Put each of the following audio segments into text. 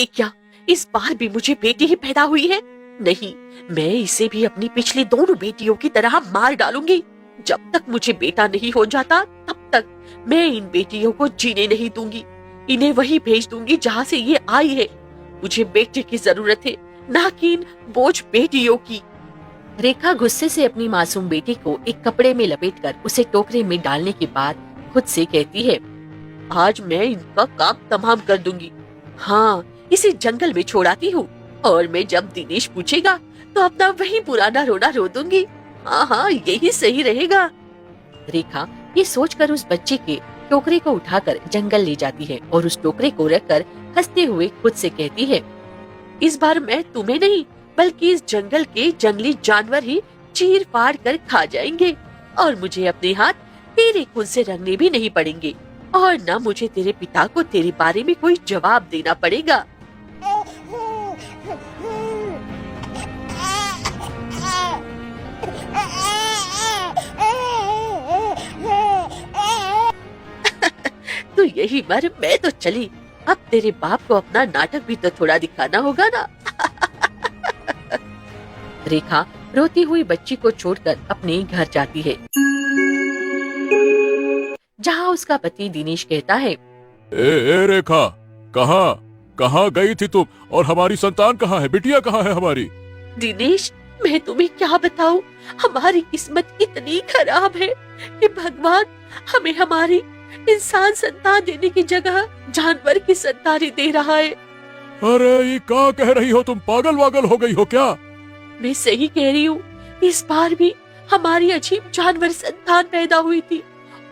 ये क्या, इस बार भी मुझे बेटी ही पैदा हुई है? नहीं, मैं इसे भी अपनी पिछली दोनों बेटियों की तरह मार डालूंगी। जब तक मुझे बेटा नहीं हो जाता तब तक मैं इन बेटियों को जीने नहीं दूंगी। इन्हें वही भेज दूंगी जहाँ से ये आई है। मुझे बेटे की जरूरत है, ना कि इन बोझ बेटियों की। रेखा गुस्से से अपनी मासूम बेटी को एक कपड़े में लपेटकर उसे टोकरे में डालने के बाद खुद से कहती है, आज मैं इनका काम तमाम कर दूंगी। हाँ, इसे जंगल में छोड़ाती हूँ और मैं जब दिनेश पूछेगा तो अपना वही पुराना रोना रो दूंगी। हाँ, यही सही रहेगा। रेखा ये सोचकर उस बच्चे के टोकरे को उठाकर जंगल ले जाती है और उस टोकरे को रखकर हंसते हुए खुद से कहती है, इस बार मैं तुम्हें नहीं बल्कि इस जंगल के जंगली जानवर ही चीर फाड़ कर खा जाएंगे और मुझे अपने हाथ तेरे खून से रंगने भी नहीं पड़ेंगे और न मुझे तेरे पिता को तेरे बारे में कोई जवाब देना पड़ेगा। तो यही मर, मैं तो चली। अब तेरे बाप को अपना नाटक भी तो थोड़ा दिखाना होगा ना। रेखा रोती हुई बच्ची को छोड़कर अपने घर जाती है, जहाँ उसका पति दिनेश कहता है, ए रेखा, कहाँ कहाँ गई थी तुम और हमारी संतान कहाँ है? बिटिया कहाँ है हमारी? दिनेश, मैं तुम्हें क्या बताऊं, हमारी किस्मत इतनी खराब है कि भगवान हमें हमारी इंसान संतान देने की जगह जानवर की संतान दे रहा है। अरे ये क्या कह रही हो तुम? पागल वागल हो गई हो क्या? मैं सही कह रही हूँ। इस बार भी हमारी अजीब जानवर संतान पैदा हुई थी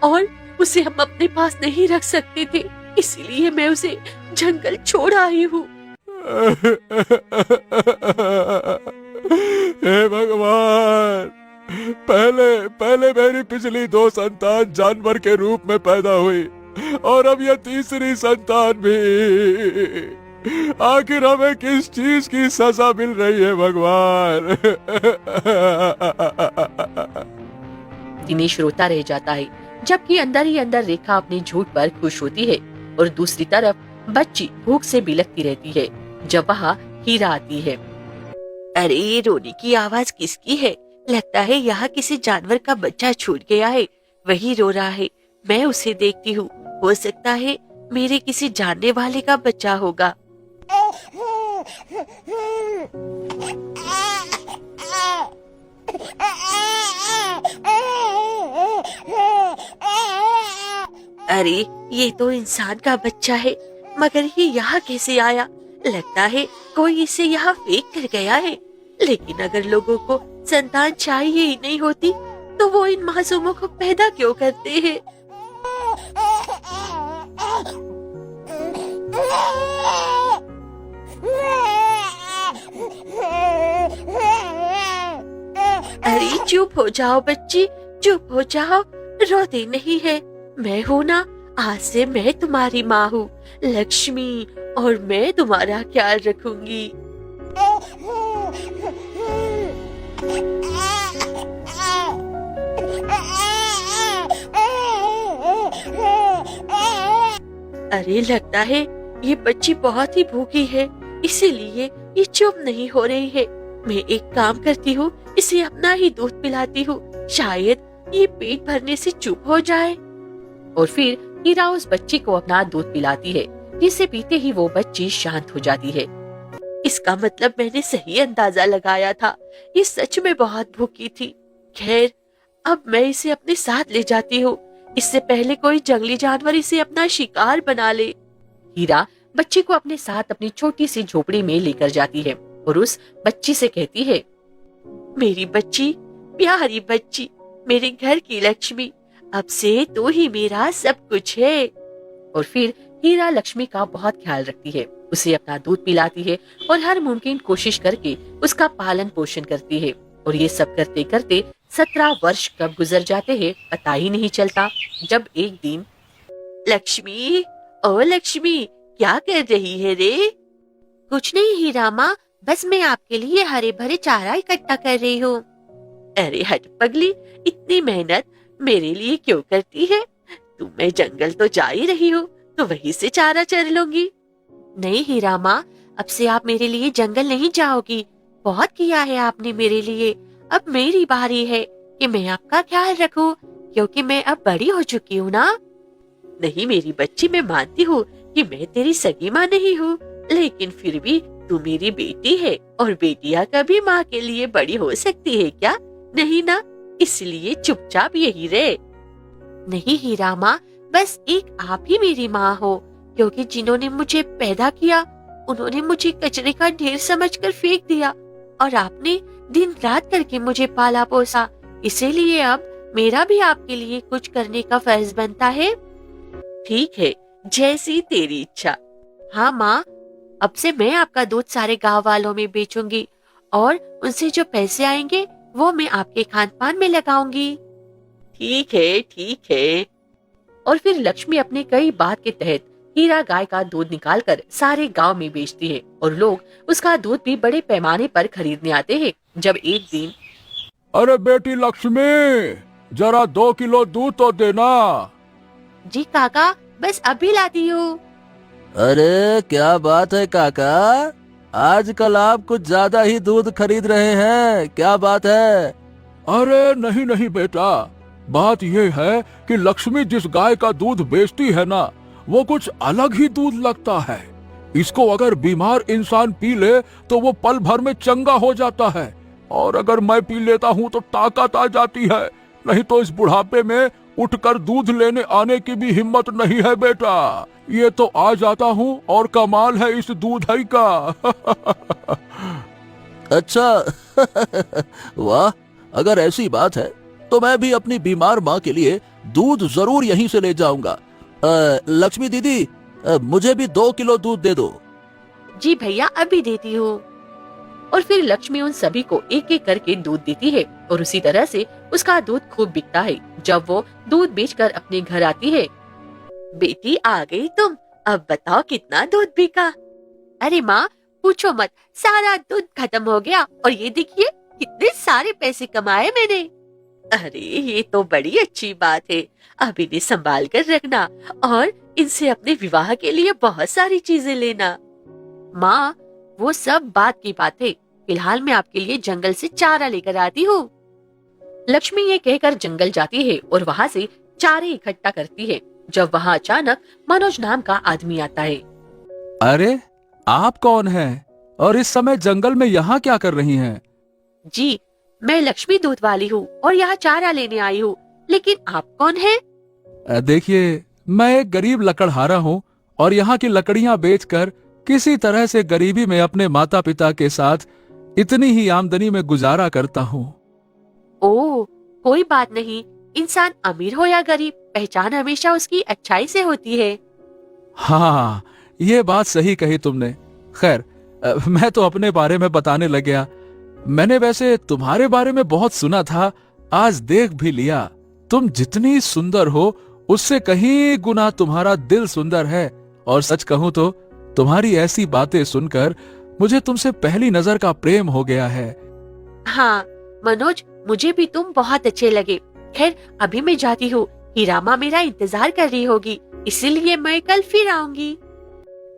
और उसे हम अपने पास नहीं रख सकते थे, इसीलिए मैं उसे जंगल छोड़ आई हूँ। हे भगवान, पहले मेरी पिछली 2 संतान जानवर के रूप में पैदा हुई और अब यह तीसरी संतान भी। आखिर हमें किस चीज की सजा मिल रही है भगवान? दिनेश रोता रह जाता है, जबकि अंदर ही अंदर रेखा अपने झूठ पर खुश होती है और दूसरी तरफ बच्ची भूख से बिलखती रहती है। जब वहाँ हीरा आती है। अरे, ये रोने की आवाज किसकी है? लगता है यहाँ किसी जानवर का बच्चा छूट गया है, वही रो रहा है। मैं उसे देखती हूँ, हो सकता है मेरे किसी जानने वाले का बच्चा होगा। अरे, ये तो इंसान का बच्चा है, मगर ये यहाँ कैसे आया? लगता है कोई इसे यहाँ फेंक कर गया है। लेकिन अगर लोगों को संतान चाहिए ही नहीं होती तो वो इन मासूमों को पैदा क्यों करते हैं? अरे चुप हो जाओ बच्ची, चुप हो जाओ, रोते नहीं है। मैं हूँ ना, आज से मैं तुम्हारी माँ हूँ, लक्ष्मी, और मैं तुम्हारा ख्याल रखूंगी। अरे, लगता है ये बच्ची बहुत ही भूखी है, इसीलिए ये चुप नहीं हो रही है। मैं एक काम करती हूँ, इसे अपना ही दूध पिलाती हूँ, शायद ये पेट भरने से चुप हो जाए। और फिर हीरा उस बच्ची को अपना दूध पिलाती है, जिसे पीते ही वो बच्ची शांत हो जाती है। इसका मतलब मैंने सही अंदाजा लगाया था, ये सच में बहुत भूखी थी। खैर, अब मैं इसे अपने साथ ले जाती हूँ, इससे पहले कोई जंगली जानवर इसे अपना शिकार बना ले। हीरा बच्ची को अपने साथ अपनी छोटी सी झोपड़ी में लेकर जाती है और उस बच्ची से कहती है, मेरी बच्ची, प्यारी बच्ची, मेरे घर की लक्ष्मी, अब से तू ही मेरा सब कुछ है। और फिर हीरा लक्ष्मी का बहुत ख्याल रखती है, उसे अपना दूध पिलाती है और हर मुमकिन कोशिश करके उसका पालन पोषण करती है। और ये सब करते करते 17 वर्ष कब गुजर जाते हैं पता ही नहीं चलता। जब एक दिन, लक्ष्मी, ओ लक्ष्मी, क्या कर रही है रे? कुछ नहीं हीरा माँ, बस मैं आपके लिए हरे भरे चारा इकट्ठा कर रही हूँ। अरे हट पगली, इतनी मेहनत मेरे लिए क्यों करती है? मैं जंगल तो जा ही रही हूँ, तो वहीं से चारा चर लूंगी। नहीं हीरा माँ, अब से आप मेरे लिए जंगल नहीं जाओगी। बहुत किया है आपने मेरे लिए। अब मेरी बारी है कि मैं आपका ख्याल रखूं, क्योंकि मैं अब बड़ी हो चुकी हूँ ना। नहीं मेरी बच्ची, मैं मानती हूँ कि मैं तेरी सगी माँ नहीं हूँ, लेकिन फिर भी तू मेरी बेटी है और बेटियां कभी माँ के लिए बड़ी हो सकती है क्या? नहीं ना, इसलिए चुपचाप यही रहे। नहीं हीरा माँ, बस एक आप ही मेरी माँ हो, क्योंकि जिन्होंने मुझे पैदा किया उन्होंने मुझे कचरे का ढेर समझकर फेंक दिया और आपने दिन रात करके मुझे पाला पोसा। इसीलिए अब मेरा भी आपके लिए कुछ करने का फर्ज बनता है। ठीक है, जैसी तेरी इच्छा। हाँ माँ, अब से मैं आपका दूध सारे गांव वालों में बेचूंगी और उनसे जो पैसे आएंगे वो मैं आपके खान पान में लगाऊंगी। ठीक है, ठीक है। और फिर लक्ष्मी अपने कई बात के तहत हीरा गाय का दूध निकालकर सारे गांव में बेचती है और लोग उसका दूध भी बड़े पैमाने पर खरीदने आते हैं। जब एक दिन, अरे बेटी लक्ष्मी, जरा 2 किलो दूध तो देना। जी काका, बस अभी लाती हूँ। अरे क्या बात है काका, आजकल आप कुछ ज्यादा ही दूध खरीद रहे हैं, क्या बात है? अरे नहीं नहीं बेटा, बात ये है कि लक्ष्मी जिस गाय का दूध बेचती है ना, वो कुछ अलग ही दूध लगता है। इसको अगर बीमार इंसान पी ले तो वो पल भर में चंगा हो जाता है, और अगर मैं पी लेता हूँ तो ताकत आ जाती है। नहीं तो इस बुढ़ापे में उठकर दूध लेने आने की भी हिम्मत नहीं है बेटा। ये तो आ जाता हूँ और कमाल है इस दूध ही का। अच्छा वाह, अगर ऐसी बात है तो मैं भी अपनी बीमार माँ के लिए दूध जरूर यहीं से ले जाऊंगा। लक्ष्मी दीदी, मुझे भी 2 किलो दूध दे दो। जी भैया, अभी देती हूँ। और फिर लक्ष्मी उन सभी को एक एक करके दूध देती है और उसी तरह से उसका दूध खूब बिकता है। जब वो दूध बेचकर अपने घर आती है, बेटी आ गई तुम, अब बताओ कितना दूध बिका? अरे माँ पूछो मत, सारा दूध खत्म हो गया और ये देखिए कितने सारे पैसे कमाए मैंने। अरे ये तो बड़ी अच्छी बात है, अब इन्हें संभाल कर रखना और इनसे अपने विवाह के लिए बहुत सारी चीजें लेना। माँ वो सब बात की बात है, फिलहाल मैं आपके लिए जंगल से चारा लेकर आती हूँ। लक्ष्मी ये कहकर जंगल जाती है और वहाँ से चारे इकट्ठा करती है। जब वहाँ अचानक मनोज नाम का आदमी आता है। अरे आप कौन हैं और इस समय जंगल में यहाँ क्या कर रही हैं? जी मैं लक्ष्मी दूध वाली हूँ और यहाँ चारा लेने आई हूँ, लेकिन आप कौन हैं? देखिए, मैं एक गरीब लकड़हारा हूँ और यहाँ की लकड़ियाँ बेचकर किसी तरह से गरीबी में अपने माता पिता के साथ इतनी ही आमदनी में गुजारा करता हूँ। ओह कोई बात नहीं, इंसान अमीर हो या गरीब, पहचान हमेशा उसकी अच्छाई से होती है। हाँ, ये बात सही कही तुमने। खैर, मैं तो अपने बारे में बताने लग गया। मैंने वैसे तुम्हारे बारे में बहुत सुना था, आज देख भी लिया। तुम जितनी सुंदर हो उससे कहीं गुना तुम्हारा दिल सुंदर है, और सच कहूं तो तुम्हारी ऐसी बातें सुनकर मुझे तुमसे पहली नजर का प्रेम हो गया है। हाँ मनोज, मुझे भी तुम बहुत अच्छे लगे। खैर अभी मैं जाती हूँ, हीरा माँ मेरा इंतजार कर रही होगी, इसीलिए मैं कल फिर आऊंगी।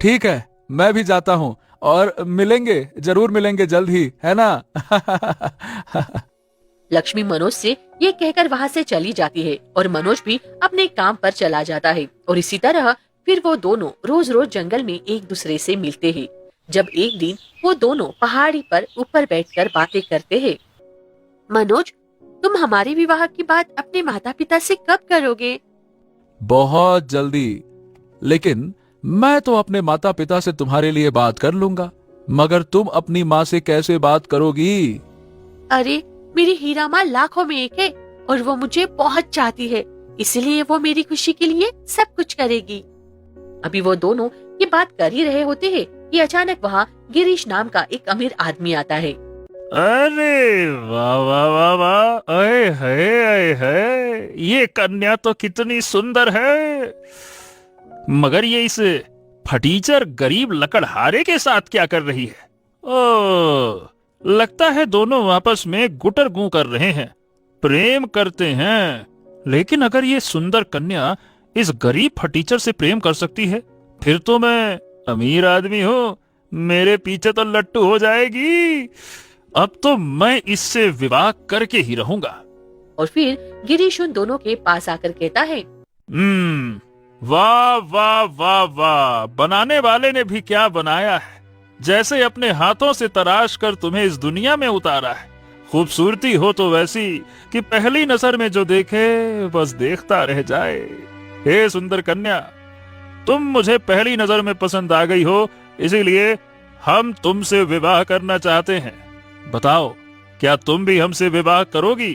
ठीक है, मैं भी जाता हूँ और मिलेंगे, जरूर मिलेंगे जल्द ही, है ना? लक्ष्मी मनोज से ये कहकर वहाँ से चली जाती है और मनोज भी अपने काम पर चला जाता है। और इसी तरह फिर वो दोनों रोज रोज जंगल में एक दूसरे से मिलते हैं। जब एक दिन वो दोनों पहाड़ी पर ऊपर बैठकर बातें करते हैं। मनोज, तुम हमारे विवाह की बात अपने माता पिता से कब करोगे? बहुत जल्दी, लेकिन मैं तो अपने माता पिता से तुम्हारे लिए बात कर लूंगा, मगर तुम अपनी माँ से कैसे बात करोगी? अरे मेरी हीरा माँ लाखों में एक है और वो मुझे बहुत चाहती है, इसलिए वो मेरी खुशी के लिए सब कुछ करेगी। अभी वो दोनों ये बात कर ही रहे होते हैं कि अचानक वहाँ गिरीश नाम का एक अमीर आदमी आता है। अरे वाह वाह वाह वाह, अये है, ये कन्या तो कितनी सुंदर है, मगर ये इस फटीचर गरीब लकड़हारे के साथ क्या कर रही है? ओ, लगता है दोनों आपस में गुटर गूं कर रहे हैं, प्रेम करते हैं। लेकिन अगर ये सुंदर कन्या इस गरीब फटीचर से प्रेम कर सकती है, फिर तो मैं अमीर आदमी हूँ, मेरे पीछे तो लट्टू हो जाएगी। अब तो मैं इससे विवाह करके ही रहूंगा। और फिर गिरीश उन दोनों के पास आकर कहता है, वाह वाह वाह वाह, बनाने वाले ने भी क्या बनाया है, जैसे अपने हाथों से तराश कर तुम्हें इस दुनिया में उतारा है। खूबसूरती हो तो वैसी कि पहली नजर में जो देखे बस देखता रह जाए। हे सुंदर कन्या, तुम मुझे पहली नजर में पसंद आ गई हो, इसीलिए हम तुमसे विवाह करना चाहते हैं। बताओ, क्या तुम भी हमसे विवाह करोगी?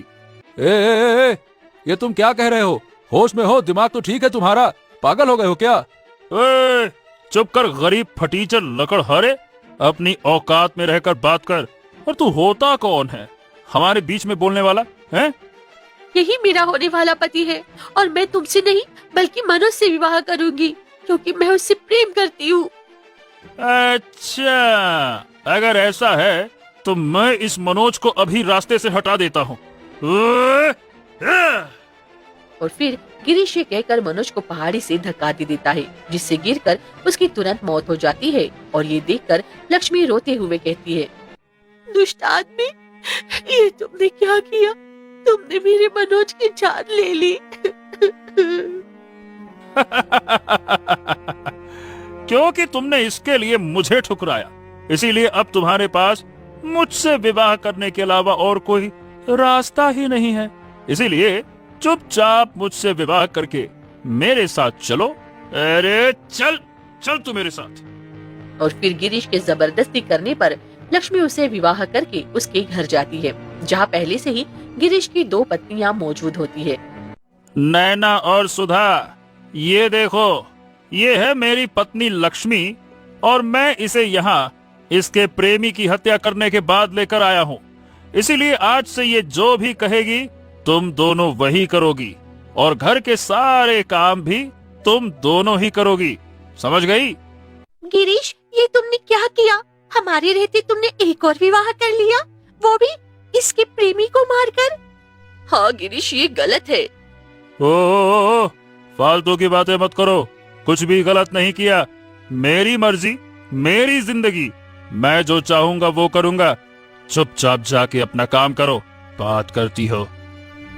ये तुम क्या कह रहे हो? होश में हो? दिमाग तो ठीक है तुम्हारा? पागल हो गए हो क्या? चुप कर गरीब फटीचर लकड़हारे, अपनी औकात में रहकर बात कर। और तू होता कौन है हमारे बीच में बोलने वाला है? यही मेरा होने वाला पति है और मैं तुमसे नहीं बल्कि मनोज से विवाह करूंगी, क्योंकि मैं उससे प्रेम करती हूँ। अच्छा, अगर ऐसा है तो मैं इस मनोज को अभी रास्ते से हटा देता हूँ। और फिर गिरीश ये कहकर मनोज को पहाड़ी से धक्का दे देता है, जिससे गिरकर उसकी तुरंत मौत हो जाती है। और ये देखकर लक्ष्मी रोते हुए कहती है, दुष्ट आदमी, ये तुमने क्या किया? तुमने मेरे मनोज की जान ले ली। क्योंकि तुमने इसके लिए मुझे ठुकराया, इसीलिए अब तुम्हारे पास मुझसे विवाह करने के अलावा और कोई रास्ता ही नहीं है। इसीलिए चुपचाप मुझसे विवाह करके मेरे साथ चलो। अरे चल चल तू मेरे साथ। और फिर गिरीश के जबरदस्ती करने पर लक्ष्मी उसे विवाह करके उसके घर जाती है, जहाँ पहले से ही गिरीश की 2 पत्नियां मौजूद होती है। नैना और सुधा, ये देखो, ये है मेरी पत्नी लक्ष्मी और मैं इसे यहाँ इसके प्रेमी की हत्या करने के बाद लेकर आया हूँ। इसीलिए आज से ये जो भी कहेगी तुम दोनों वही करोगी और घर के सारे काम भी तुम दोनों ही करोगी। समझ गई? गिरीश, ये तुमने क्या किया? हमारे रहते तुमने एक और विवाह कर लिया, वो भी इसके प्रेमी को मारकर। हाँ गिरीश, ये गलत है। ओ, फालतू की बातें मत करो, कुछ भी गलत नहीं किया। मेरी मर्जी, मेरी जिंदगी, मैं जो चाहूंगा वो करूंगा। चुपचाप जाके अपना काम करो, बात करती हो।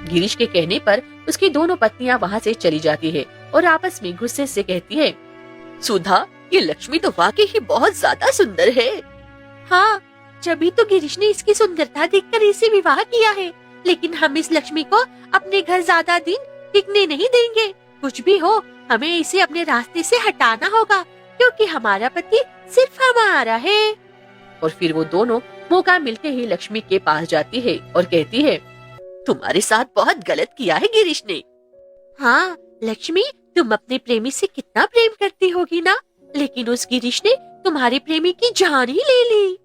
गिरीश के कहने पर उसकी दोनों पत्नियां वहाँ से चली जाती है और आपस में गुस्से से कहती है, सुधा, ये लक्ष्मी तो वाकई ही बहुत ज्यादा सुंदर है। हाँ, जभी तो गिरीश ने इसकी सुंदरता देखकर इसे विवाह किया है, लेकिन हम इस लक्ष्मी को अपने घर ज्यादा दिन टिकने नहीं देंगे। कुछ भी हो, हमें इसे अपने रास्ते से हटाना होगा, क्योंकि हमारा पति सिर्फ हमारा है। और फिर वो दोनों मौका मिलते ही लक्ष्मी के पास जाती है और कहती है, तुम्हारे साथ बहुत गलत किया है गिरीश ने। हाँ लक्ष्मी, तुम अपने प्रेमी से कितना प्रेम करती होगी ना, लेकिन उस गिरीश ने तुम्हारे प्रेमी की जान ही ले ली।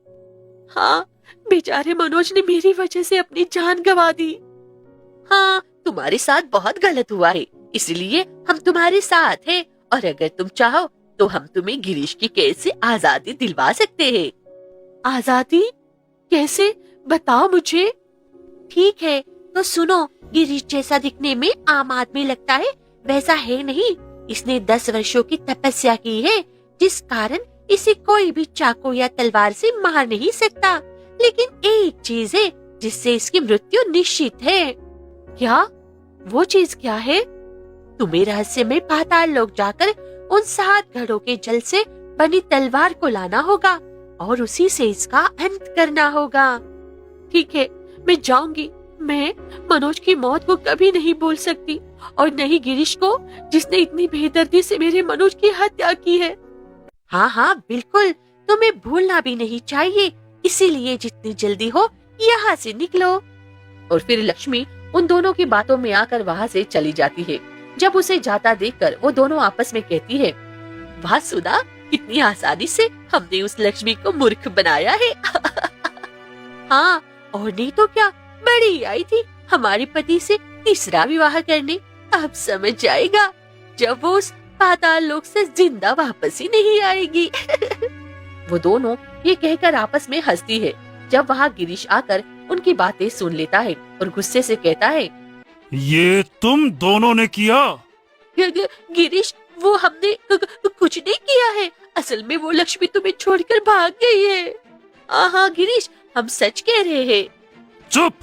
हाँ, बेचारे मनोज ने मेरी वजह से अपनी जान गंवा दी। हाँ, तुम्हारे साथ बहुत गलत हुआ है, इसलिए हम तुम्हारे साथ हैं और अगर तुम चाहो तो हम तुम्हें गिरीश की कैद से आजादी दिलवा सकते हैं। आजादी? कैसे? बताओ मुझे। ठीक है, तो सुनो, गिरीश जैसा दिखने में आम आदमी लगता है, वैसा है नहीं। इसने 10 वर्षों की तपस्या की है, जिस कारण इसे कोई भी चाकू या तलवार से मार नहीं सकता। लेकिन एक चीज है जिससे इसकी मृत्यु निश्चित है। क्या? वो चीज क्या है? तुम्हें रहस्यमय पाताल लोक जाकर उन 7 घड़ों के जल से बनी तलवार को लाना होगा और उसी से इसका अंत करना होगा। ठीक है, मैं जाऊंगी। मैं मनोज की मौत को कभी नहीं भूल सकती और नहीं गिरीश को, जिसने इतनी बेदर्दी से मेरे मनोज की हत्या की है। हाँ हाँ बिल्कुल, तुम्हें भूलना भी नहीं चाहिए, इसीलिए जितनी जल्दी हो यहाँ से निकलो। और फिर लक्ष्मी उन दोनों की बातों में आकर वहाँ से चली जाती है। जब उसे जाता देखकर वो दोनों आपस में कहती है, वाह सुधा, कितनी आसानी से हमने उस लक्ष्मी को मूर्ख बनाया है। हाँ, और नहीं तो क्या, बड़ी आई थी हमारे पति से तीसरा विवाह करने। अब समझ जाएगा जब वो उस पाताल लोक से जिंदा वापस ही नहीं आएगी। वो दोनों ये कहकर आपस में हंसती है, जब वहाँ गिरीश आकर उनकी बातें सुन लेता है और गुस्से से कहता है, ये तुम दोनों ने किया? गिरीश, वो हमने कुछ नहीं किया है। असल में वो लक्ष्मी तुम्हें छोड़कर भाग गई है। हाँ गिरीश, हम सच कह रहे हैं। चुप,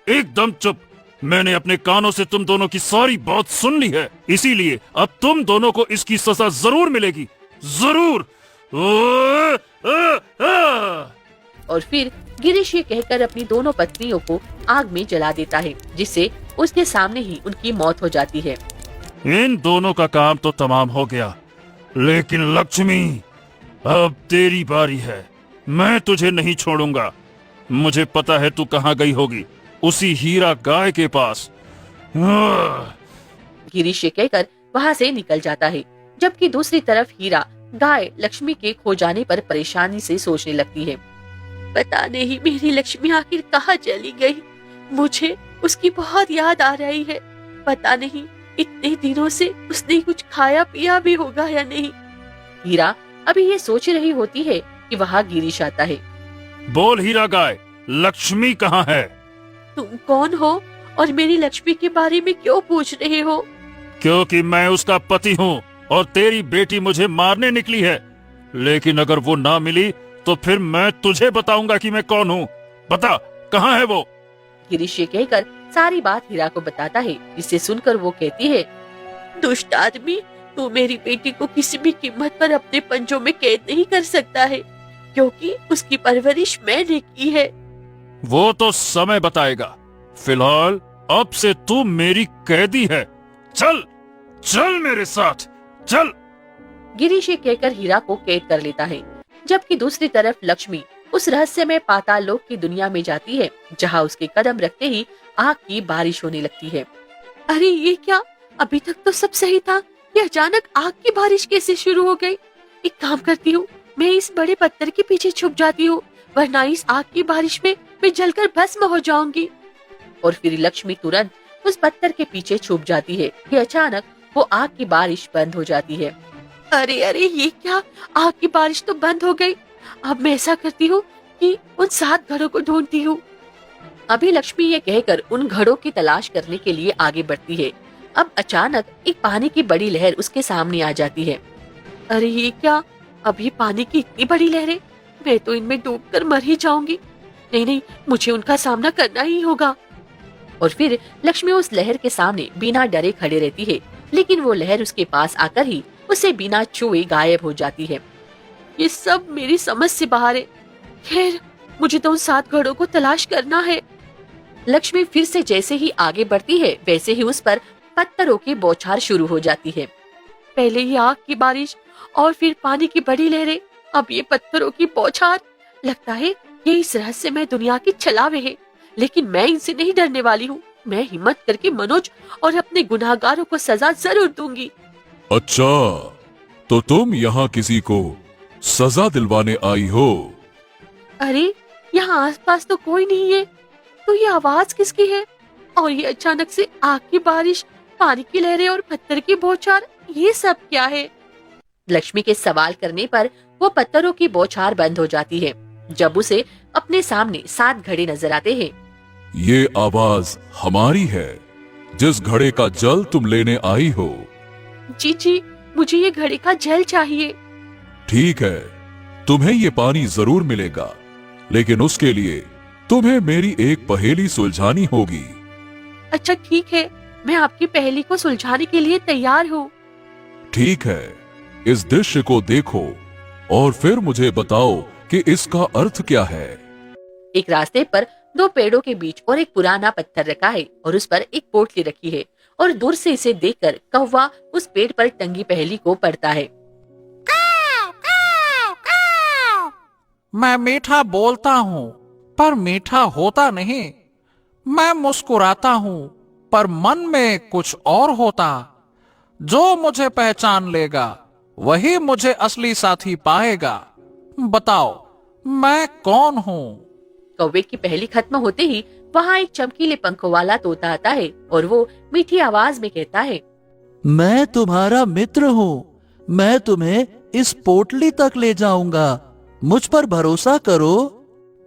एकदम चुप। मैंने अपने कानों से तुम दोनों की सारी बात सुन ली है, इसीलिए अब तुम दोनों को इसकी सजा जरूर मिलेगी, जरूर। और फिर गिरीश ये कहकर अपनी दोनों पत्नियों को आग में जला देता है, जिससे उसके सामने ही उनकी मौत हो जाती है। इन दोनों का काम तो तमाम हो गया, लेकिन लक्ष्मी, अब तेरी बारी है। मैं तुझे नहीं छोड़ूंगा। मुझे पता है तू कहाँ गई होगी, उसी हीरा गाय के पास। गिरीश ये कहकर वहाँ से निकल जाता है, जबकि दूसरी तरफ हीरा गाय लक्ष्मी के खो जाने पर परेशानी से सोचने लगती है। पता नहीं मेरी लक्ष्मी आखिर कहाँ चली गई। मुझे उसकी बहुत याद आ रही है। पता नहीं इतने दिनों से उसने कुछ खाया पिया भी होगा या नहीं। हीरा अभी ये सोच रही होती है कि वहाँ गिरीश आता है। बोल हीरा गाय, लक्ष्मी कहाँ है? तुम कौन हो और मेरी लक्ष्मी के बारे में क्यों पूछ रहे हो? क्योंकि मैं उसका पति हूँ और तेरी बेटी मुझे मारने निकली है। लेकिन अगर वो ना मिली तो फिर मैं तुझे बताऊंगा कि मैं कौन हूँ। बता, कहाँ है वो? गिरीश ये कहकर सारी बात हीरा को बताता है, जिसे सुनकर वो कहती है, दुष्ट आदमी, तू मेरी बेटी को किसी भी कीमत पर अपने पंजों में कैद नहीं कर सकता है, क्योंकि उसकी परवरिश मैंने की है। वो तो समय बताएगा। फिलहाल अब से तू मेरी कैदी है। चल चल मेरे साथ, चल। गिरीश ये कहकर हीरा को कैद कर लेता है, जबकि दूसरी तरफ लक्ष्मी उस रहस्यमय पाताल लोक की दुनिया में जाती है, जहाँ उसके कदम रखते ही आग की बारिश होने लगती है। अरे ये क्या, अभी तक तो सब सही था, ये अचानक आग की बारिश कैसे शुरू हो गई? एक काम करती हूँ, मैं इस बड़े पत्थर के पीछे छुप जाती हूँ, वरना इस आग की बारिश में मैं जलकर भस्म हो जाऊंगी। और फिर लक्ष्मी तुरंत उस पत्थर के पीछे छुप जाती है कि अचानक वो आग की बारिश बंद हो जाती है। अरे अरे ये क्या, आग की बारिश तो बंद हो गई। अब मैं ऐसा करती हूँ कि उन 7 घड़ों को ढूंढती हूँ। अभी लक्ष्मी ये कहकर उन घड़ों की तलाश करने के लिए आगे बढ़ती है। अब अचानक एक पानी की बड़ी लहर उसके सामने आ जाती है। अरे ये क्या, अब ये पानी की इतनी बड़ी लहरें, मैं तो इनमें डूबकर मर ही जाऊंगी। नहीं नहीं, मुझे उनका सामना करना ही होगा। और फिर लक्ष्मी उस लहर के सामने बिना डरे खड़े रहती है, लेकिन वो लहर उसके पास आकर ही उसे बिना छुए गायब हो जाती है। ये सब मेरी समझ से बाहर है। खैर, मुझे तो उन 7 घड़ों को तलाश करना है। लक्ष्मी फिर से जैसे ही आगे बढ़ती है, वैसे ही उस पर पत्थरों की बौछार शुरू हो जाती है। पहले ये आग की बारिश और फिर पानी की बड़ी लहरें, अब ये पत्थरों की बौछार। लगता है ये इस रहस्यमय दुनिया की छलावे है, लेकिन मैं इनसे नहीं डरने वाली हूँ। मैं हिम्मत करके मनोज और अपने गुनाहगारों को सजा जरूर दूंगी। अच्छा, तो तुम यहाँ किसी को सजा दिलवाने आई हो? अरे यहाँ आसपास तो कोई नहीं है, तो ये आवाज किसकी है? और ये अचानक से आग की बारिश, पानी की लहरें और पत्थर की बौछार, ये सब क्या है? लक्ष्मी के सवाल करने पर वो पत्थरों की बौछार बंद हो जाती है, जब उसे अपने सामने 7 घड़े नजर आते हैं। ये आवाज हमारी है, जिस घड़े का जल तुम लेने आई हो। जी जी, मुझे ये घड़े का जल चाहिए। ठीक है, तुम्हें ये पानी जरूर मिलेगा, लेकिन उसके लिए तुम्हें मेरी एक पहेली सुलझानी होगी। अच्छा ठीक है, मैं आपकी पहेली को सुलझाने के लिए तैयार हूँ। ठीक है, इस दृश्य को देखो और फिर मुझे बताओ कि इसका अर्थ क्या है। एक रास्ते पर 2 पेड़ों के बीच और एक पुराना पत्थर रखा है और उस पर एक पोटली रखी है, और दूर से इसे देखकर कौवा उस पेड़ पर टंगी पहेली को पढ़ता है। मैं मीठा बोलता हूँ पर मीठा होता नहीं। मैं मुस्कुराता हूँ पर मन में कुछ और होता। जो मुझे पहचान लेगा वही मुझे असली साथी पाएगा। बताओ मैं कौन हूँ? कौवे की पहेली खत्म होते ही वहाँ एक चमकीले पंखों वाला तोता आता है और वो मीठी आवाज में कहता है, मैं तुम्हारा मित्र हूँ। मैं तुम्हें इस पोटली तक ले जाऊंगा। मुझ पर भरोसा करो।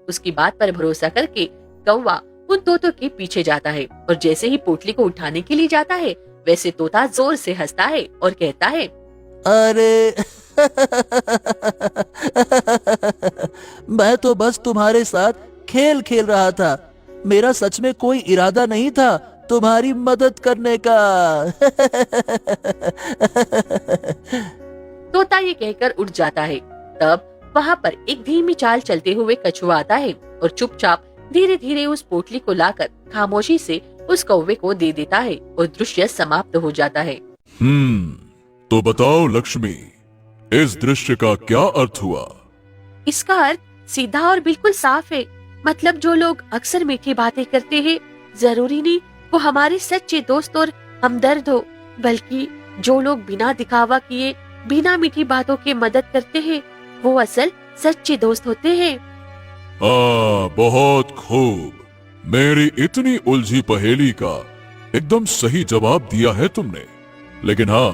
उसकी बात पर भरोसा करके कौवा उन तोतों के पीछे जाता है, और जैसे ही पोटली को उठाने के लिए जाता है, वैसे तोता जोर से हंसता है और कहता है, अरे मैं तो बस तुम्हारे साथ खेल खेल रहा था। मेरा सच में कोई इरादा नहीं था तुम्हारी मदद करने का। तोता ये कहकर उड़ जाता है। तब वहाँ पर एक धीमी चाल चलते हुए कछुआ आता है और चुपचाप धीरे धीरे उस पोटली को लाकर खामोशी से उस कौवे को दे देता है और दृश्य समाप्त हो जाता है। तो बताओ लक्ष्मी, इस दृश्य का क्या अर्थ हुआ? इसका अर्थ सीधा और बिल्कुल साफ है। मतलब जो लोग अक्सर मीठी बातें करते हैं, जरूरी नहीं वो हमारे सच्चे दोस्त और हमदर्द हो, बल्कि जो लोग बिना दिखावा किए बिना मीठी बातों के मदद करते हैं, वो असल सच्चे दोस्त होते हैं। बहुत खूब। मेरी इतनी उलझी पहेली का एकदम सही जवाब दिया है तुमने। लेकिन हाँ,